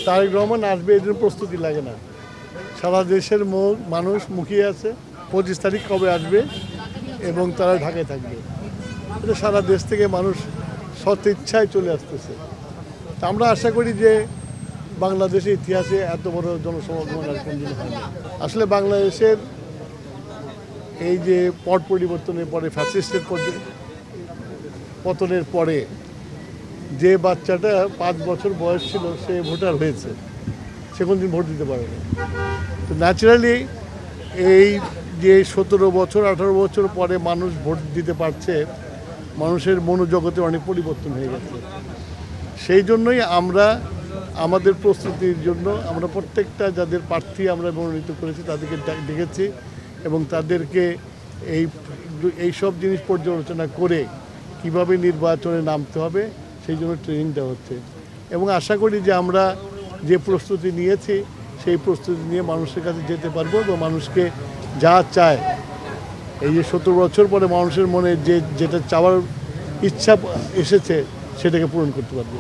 তারেক রহমান আসবে এই জন্য প্রস্তুতি লাগে না। সারা দেশের মানুষ মুখিয়ে আছে 25 তারিখ কবে আসবে এবং তারা ঢাকায় থাকবে। এটা সারা দেশ থেকে মানুষ সৎ ইচ্ছায় চলে আসতেছে। তা আমরা আশা করি যে বাংলাদেশের ইতিহাসে এত বড় জনসমাগম আর কোনদিন হয়নি। আসলে বাংলাদেশের এই যে পট পরিবর্তনের পরে ফ্যাসিস্টের পতনের পরে যে বাচ্চাটা 5 বছর বয়স ছিল সে ভোটার হয়েছে, সে কোনদিন ভোট দিতে পারে না। তো ন্যাচারালি এই যে 17 বছর 18 বছর পরে মানুষ ভোট দিতে পারছে, মানুষের মনোজগতে অনেক পরিবর্তন হয়ে গেছে। সেই জন্যই আমরা আমাদের প্রস্তুতির জন্য আমরা প্রত্যেকটা যাদের প্রার্থী আমরা মনোনীত করেছি তাদেরকে ডেকেছি এবং তাদেরকে এই সব জিনিস পর্যালোচনা করে কিভাবে নির্বাচনে নামতে হবে সেই জন্য ট্রেনিং দেওয়া হচ্ছে। এবং আশা করি যে আমরা যে প্রস্তুতি নিয়েছি সেই প্রস্তুতি নিয়ে মানুষের কাছে যেতে পারবো এবং মানুষকে যা চায়, এই যে 17 বছর পরে মানুষের মনে যেটা চাওয়ার ইচ্ছা এসেছে সেটাকে পূরণ করতে পারবো।